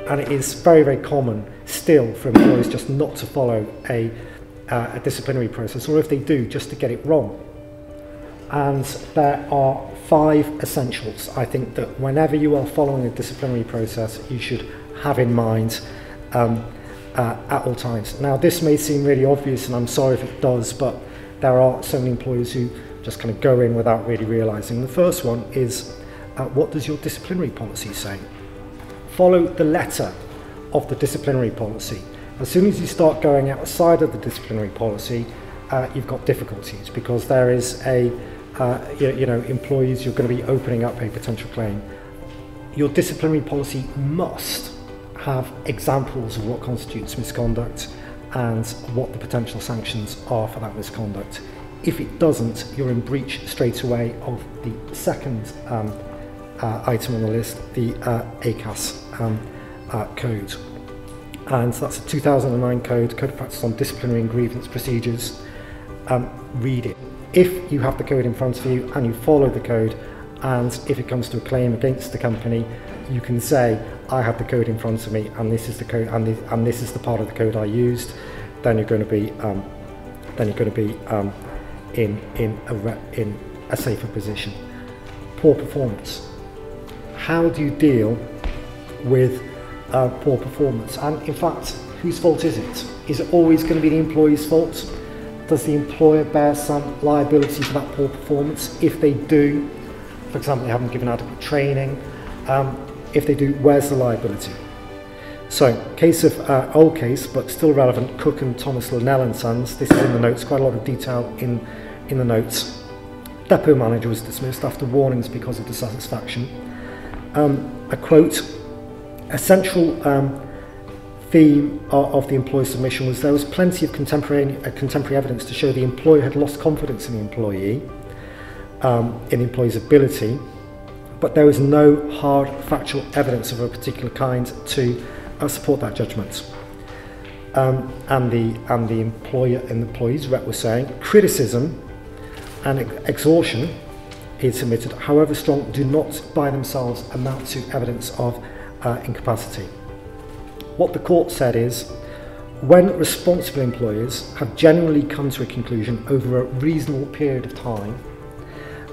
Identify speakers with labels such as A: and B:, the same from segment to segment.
A: and it is very, very common still for employers just not to follow a disciplinary process, or if they do, just to get it wrong. And there are 5 essentials, I think, that whenever you are following a disciplinary process, you should have in mind at all times. Now, this may seem really obvious, and I'm sorry if it does, but there are so many employers who just kind of go in without really realising. The first one is, what does your disciplinary policy say? Follow the letter of the disciplinary policy. As soon as you start going outside of the disciplinary policy, you've got difficulties, because there is employees, you're going to be opening up a potential claim. Your disciplinary policy must have examples of what constitutes misconduct and what the potential sanctions are for that misconduct. If it doesn't, you're in breach straight away of the second item on the list, the ACAS code. And that's a 2009 code of practice on disciplinary and grievance procedures. Read it. If you have the code in front of you and you follow the code, and if it comes to a claim against the company, you can say, I have the code in front of me, and this is the code, and this is the part of the code I used. Then you're going to be in a safer position. Poor performance. How do you deal with poor performance? And in fact, whose fault is it? Is it always going to be the employee's fault? Does the employer bear some liability for that poor performance? If they do, for example, they haven't given adequate training, if they do, where's the liability? So, old case, but still relevant, Cook and Thomas Linnell and Sons. This is in the notes, quite a lot of detail in the notes. Depot manager was dismissed after warnings because of dissatisfaction. A quote, a central theme of the employee submission was there was plenty of contemporary evidence to show the employer had lost confidence in the employee, in the employee's ability, but there was no hard factual evidence of a particular kind to support that judgment. And the employer and the employee's rep was saying criticism and exhaustion he had submitted, however strong, do not by themselves amount to evidence of incapacity. What the court said is, when responsible employers have generally come to a conclusion over a reasonable period of time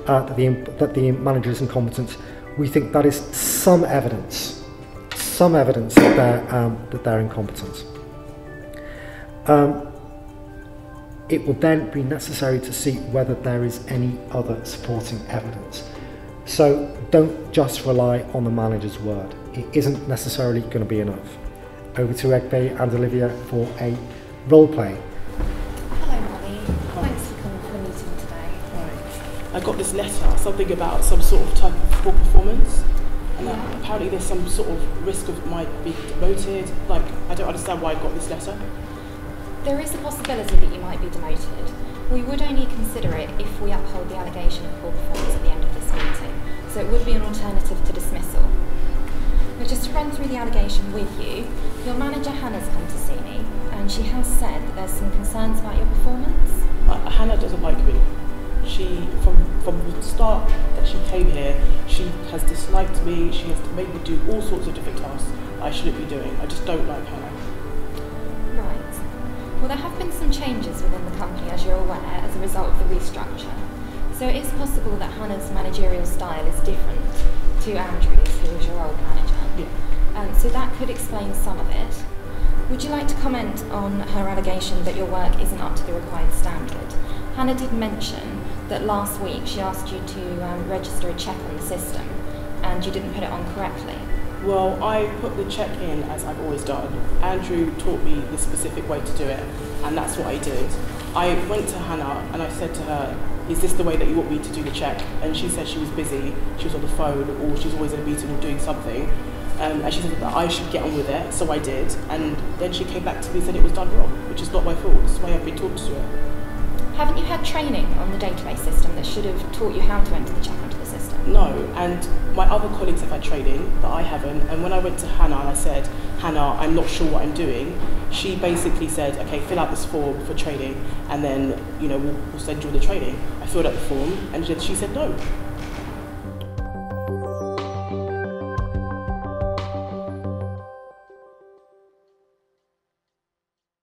A: that the manager is incompetent, we think that is some evidence that they're incompetent. It will then be necessary to see whether there is any other supporting evidence. So don't just rely on the manager's word. It isn't necessarily going to be enough. Over to Egbe and Olivia for a role play.
B: Hello Molly, thanks for coming for the meeting today.
C: Right. I got this letter, something about some sort of type of poor performance, and apparently there's some sort of risk of might be demoted. Like, I don't understand why I got this letter.
B: There is a possibility that you might be demoted. We would only consider it if we uphold the allegation of poor performance at the end of this meeting, so it would be an alternative to dismissal. But just to run through the allegation with you, your manager Hannah's come to see me, and she has said that there's some concerns about your performance.
C: Hannah doesn't like me. She, from the start that she came here, she has disliked me. She has made me do all sorts of different tasks I shouldn't be doing. I just don't like Hannah.
B: Right. Well, there have been some changes within the company, as you're aware, as a result of the restructure. So it is possible that Hannah's managerial style is different to Andrew's, who was your old manager.
C: Yeah.
B: So that could explain some of it. Would you like to comment on her allegation that your work isn't up to the required standard? Hannah did mention that last week she asked you to register a check on the system, and you didn't put it on correctly.
C: Well, I put the check in as I've always done. Andrew taught me the specific way to do it, and that's what I did. I went to Hannah and I said to her, is this the way that you want me to do the check? And she said she was busy, she was on the phone, or she was always in a meeting or doing something. And she said that I should get on with it, so I did. And then she came back to me and said it was done wrong, which is not my fault. This is the way I've been taught to do it.
B: Haven't you had training on the database system that should have taught you how to enter the check onto the system?
C: No, and my other colleagues have had training, but I haven't. And when I went to Hannah and I said, Hannah, I'm not sure what I'm doing, she basically said, okay, fill out this form for training, and then, we'll send you all the training. I filled out the form, and she said no.